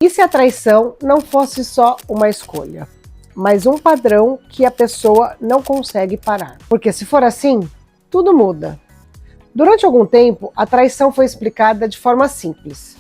E se a traição não fosse só uma escolha, mas um padrão que a pessoa não consegue parar? Porque se for assim, tudo muda. Durante algum tempo, a traição foi explicada de forma simples: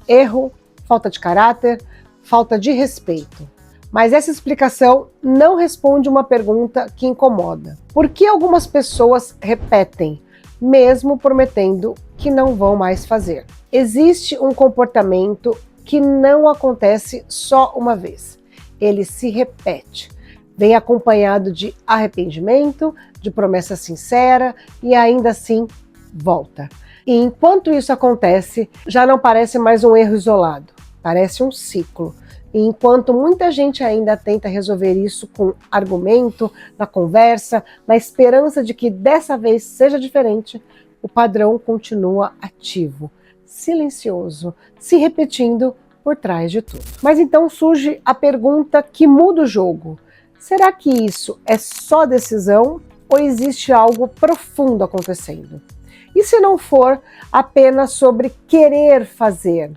erro, falta de caráter, falta de respeito. Mas essa explicação não responde uma pergunta que incomoda. Por que algumas pessoas repetem, mesmo prometendo que não vão mais fazer? Existe um comportamento que não acontece só uma vez. Ele se repete. Vem acompanhado de arrependimento, de promessa sincera e ainda assim volta. E enquanto isso acontece, já não parece mais um erro isolado, parece um ciclo. E enquanto muita gente ainda tenta resolver isso com argumento, na conversa, na esperança de que dessa vez seja diferente, o padrão continua ativo, silencioso, se repetindo por trás de tudo. Mas então surge a pergunta que muda o jogo. Será que isso é só decisão ou existe algo profundo acontecendo? E se não for apenas sobre querer fazer,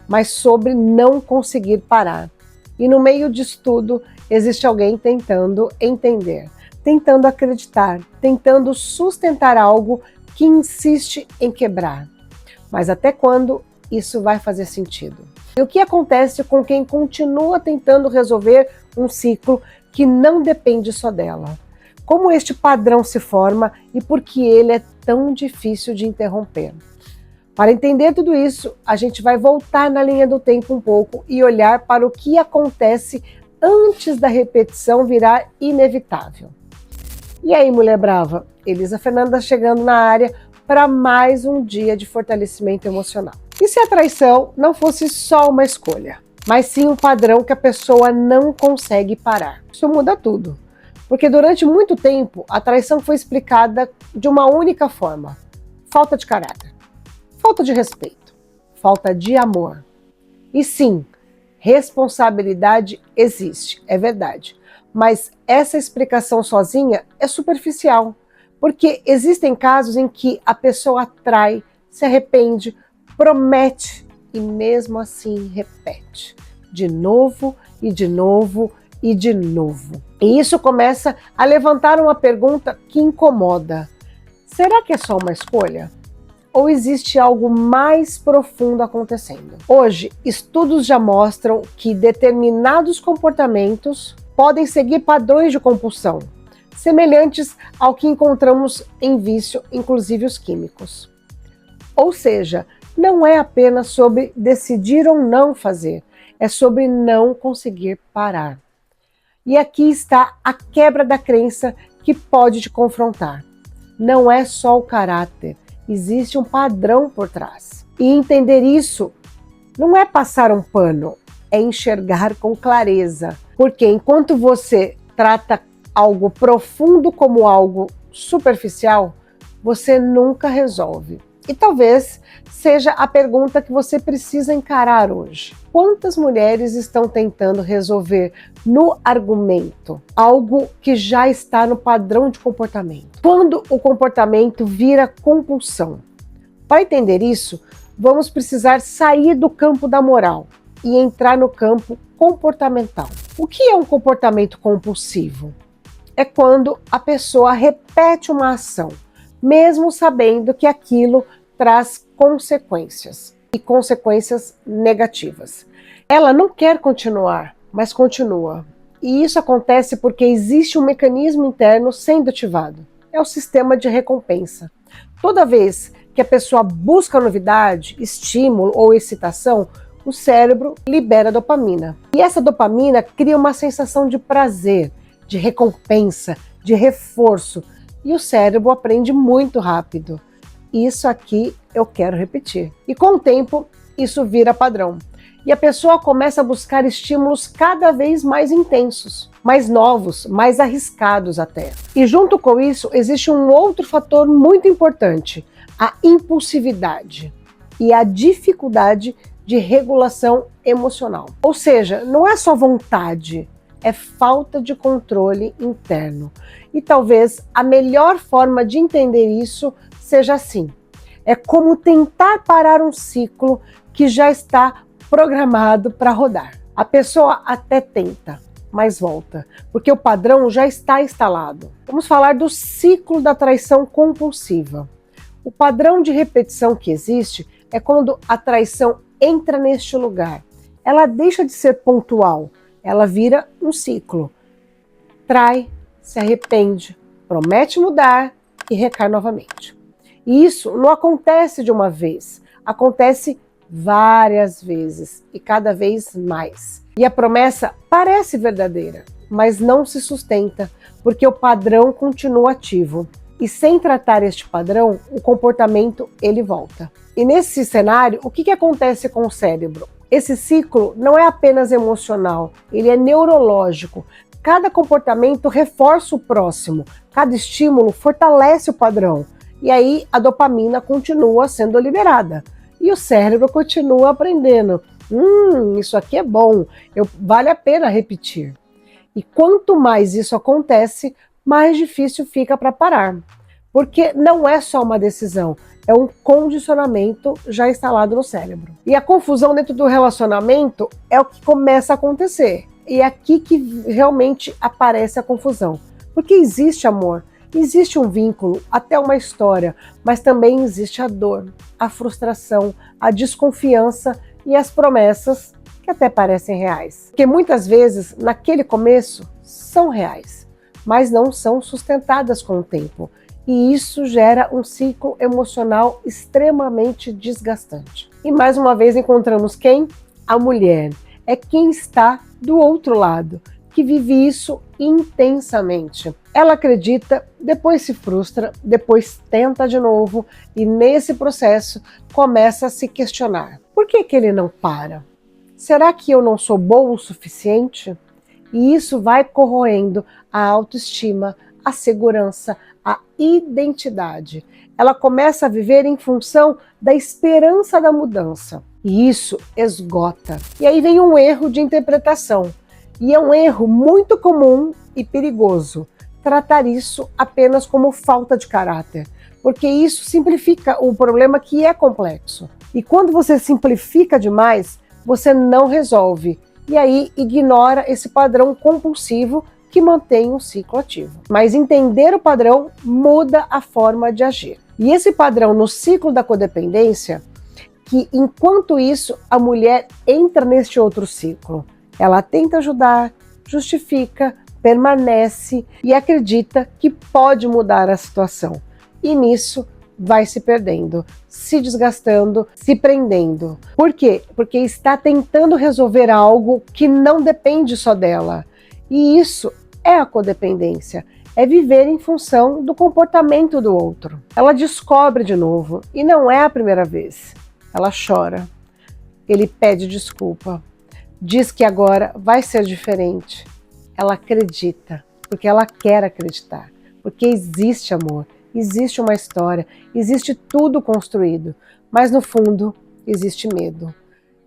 mas sobre não conseguir parar? E no meio disso tudo, existe alguém tentando entender, tentando acreditar, tentando sustentar algo que insiste em quebrar. Mas até quando isso vai fazer sentido? E o que acontece com quem continua tentando resolver um ciclo que não depende só dela? Como este padrão se forma e por que ele é tão difícil de interromper? Para entender tudo isso, a gente vai voltar na linha do tempo um pouco e olhar para o que acontece antes da repetição virar inevitável. E aí, mulher brava? Elisa Fernanda chegando na área para mais um dia de fortalecimento emocional. E se a traição não fosse só uma escolha, mas sim um padrão que a pessoa não consegue parar? Isso muda tudo. Porque durante muito tempo, a traição foi explicada de uma única forma: falta de caráter, falta de respeito, falta de amor. E sim, responsabilidade existe, é verdade. Mas essa explicação sozinha é superficial, porque existem casos em que a pessoa trai, se arrepende, promete e mesmo assim repete, de novo e de novo e de novo. E isso começa a levantar uma pergunta que incomoda. Será que é só uma escolha? Ou existe algo mais profundo acontecendo? Hoje, estudos já mostram que determinados comportamentos podem seguir padrões de compulsão, semelhantes ao que encontramos em vício, inclusive os químicos. Ou seja, não é apenas sobre decidir ou não fazer, é sobre não conseguir parar. E aqui está a quebra da crença que pode te confrontar. Não é só o caráter, existe um padrão por trás. E entender isso não é passar um pano, é enxergar com clareza. Porque enquanto você trata algo profundo como algo superficial, você nunca resolve. E talvez seja a pergunta que você precisa encarar hoje. Quantas mulheres estão tentando resolver no argumento algo que já está no padrão de comportamento? Quando o comportamento vira compulsão? Para entender isso, vamos precisar sair do campo da moral e entrar no campo comportamental. O que é um comportamento compulsivo? É quando a pessoa repete uma ação, mesmo sabendo que aquilo traz consequências, e consequências negativas. Ela não quer continuar, mas continua. E isso acontece porque existe um mecanismo interno sendo ativado. É o sistema de recompensa. Toda vez que a pessoa busca novidade, estímulo ou excitação, o cérebro libera dopamina. E essa dopamina cria uma sensação de prazer, de recompensa, de reforço. E o cérebro aprende muito rápido. Isso aqui eu quero repetir. E com o tempo, isso vira padrão. E a pessoa começa a buscar estímulos cada vez mais intensos, mais novos, mais arriscados até. E junto com isso, existe um outro fator muito importante: a impulsividade e a dificuldade de regulação emocional. Ou seja, não é só vontade, é falta de controle interno. E talvez a melhor forma de entender isso seja assim: é como tentar parar um ciclo que já está programado para rodar. A pessoa até tenta, mas volta, porque o padrão já está instalado. Vamos falar do ciclo da traição compulsiva. O padrão de repetição que existe é quando a traição entra neste lugar. Ela deixa de ser pontual, ela vira um ciclo. Trai, se arrepende, promete mudar e recai novamente. E isso não acontece de uma vez, acontece várias vezes e cada vez mais. E a promessa parece verdadeira, mas não se sustenta, porque o padrão continua ativo. E sem tratar este padrão, o comportamento ele volta. E nesse cenário, o que acontece com o cérebro? Esse ciclo não é apenas emocional, ele é neurológico. Cada comportamento reforça o próximo, cada estímulo fortalece o padrão. E aí a dopamina continua sendo liberada. E o cérebro continua aprendendo. Isso aqui é bom, vale a pena repetir. E quanto mais isso acontece, mais difícil fica para parar. Porque não é só uma decisão, é um condicionamento já instalado no cérebro. E a confusão dentro do relacionamento é o que começa a acontecer. E é aqui que realmente aparece a confusão. Porque existe amor, existe um vínculo, até uma história, mas também existe a dor, a frustração, a desconfiança e as promessas que até parecem reais. Porque muitas vezes, naquele começo, são reais, mas não são sustentadas com o tempo. E isso gera um ciclo emocional extremamente desgastante. E mais uma vez encontramos quem? A mulher. É quem está do outro lado, que vive isso intensamente. Ela acredita, depois se frustra, depois tenta de novo e nesse processo começa a se questionar. Por que ele não para? Será que eu não sou boa o suficiente? E isso vai corroendo a autoestima, a segurança, a identidade. Ela começa a viver em função da esperança da mudança. E isso esgota. E aí vem um erro de interpretação. E é um erro muito comum e perigoso. Tratar isso apenas como falta de caráter. Porque isso simplifica um problema que é complexo. E quando você simplifica demais, você não resolve. E aí ignora esse padrão compulsivo que mantém um ciclo ativo. Mas entender o padrão muda a forma de agir. E esse padrão no ciclo da codependência, que enquanto isso a mulher entra neste outro ciclo. Ela tenta ajudar, justifica, permanece e acredita que pode mudar a situação. E nisso vai se perdendo, se desgastando, se prendendo. Por quê? Porque está tentando resolver algo que não depende só dela. E isso é a codependência, é viver em função do comportamento do outro. Ela descobre de novo, e não é a primeira vez. Ela chora, ele pede desculpa, diz que agora vai ser diferente. Ela acredita, porque ela quer acreditar, porque existe amor, existe uma história, existe tudo construído, mas no fundo existe medo.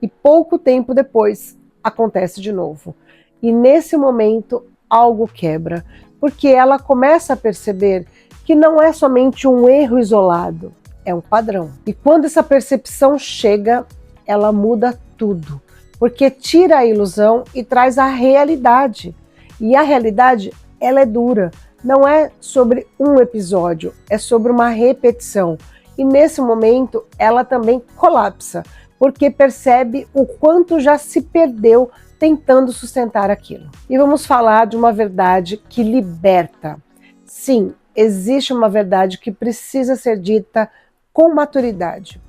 E pouco tempo depois acontece de novo. E nesse momento algo quebra, porque ela começa a perceber que não é somente um erro isolado, é um padrão. E quando essa percepção chega, ela muda tudo, porque tira a ilusão e traz a realidade. E a realidade, ela é dura, não é sobre um episódio, é sobre uma repetição. E nesse momento, ela também colapsa, porque percebe o quanto já se perdeu tentando sustentar aquilo. E vamos falar de uma verdade que liberta. Sim, existe uma verdade que precisa ser dita com maturidade.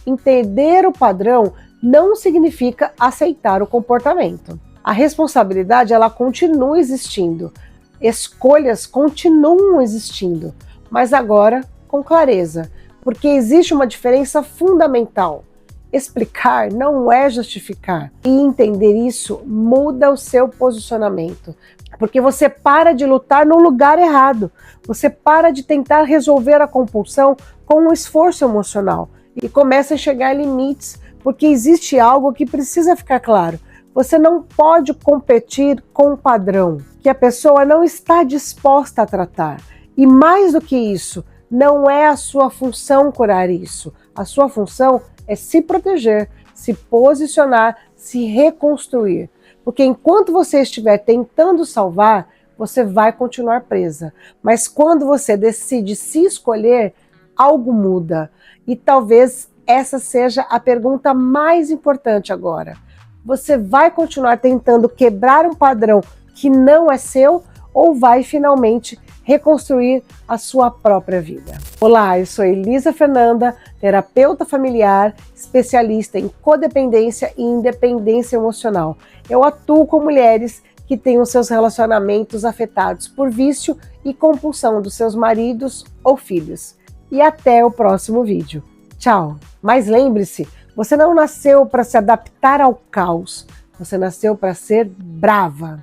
Entender o padrão não significa aceitar o comportamento. A responsabilidade, ela continua existindo. Escolhas continuam existindo, mas agora com clareza, porque existe uma diferença fundamental. Explicar não é justificar. E entender isso muda o seu posicionamento. Porque você para de lutar no lugar errado. Você para de tentar resolver a compulsão com um esforço emocional. E começa a chegar a limites, porque existe algo que precisa ficar claro. Você não pode competir com um padrão que a pessoa não está disposta a tratar. E mais do que isso, não é a sua função curar isso. A sua função é se proteger, se posicionar, se reconstruir. Porque enquanto você estiver tentando salvar, você vai continuar presa. Mas quando você decide se escolher, algo muda. E talvez essa seja a pergunta mais importante agora. Você vai continuar tentando quebrar um padrão que não é seu ou vai finalmente reconstruir a sua própria vida? Olá, eu sou Elisa Fernanda, terapeuta familiar, especialista em codependência e independência emocional. Eu atuo com mulheres que têm os seus relacionamentos afetados por vício e compulsão dos seus maridos ou filhos. E até o próximo vídeo. Tchau! Mas lembre-se, você não nasceu para se adaptar ao caos, você nasceu para ser brava.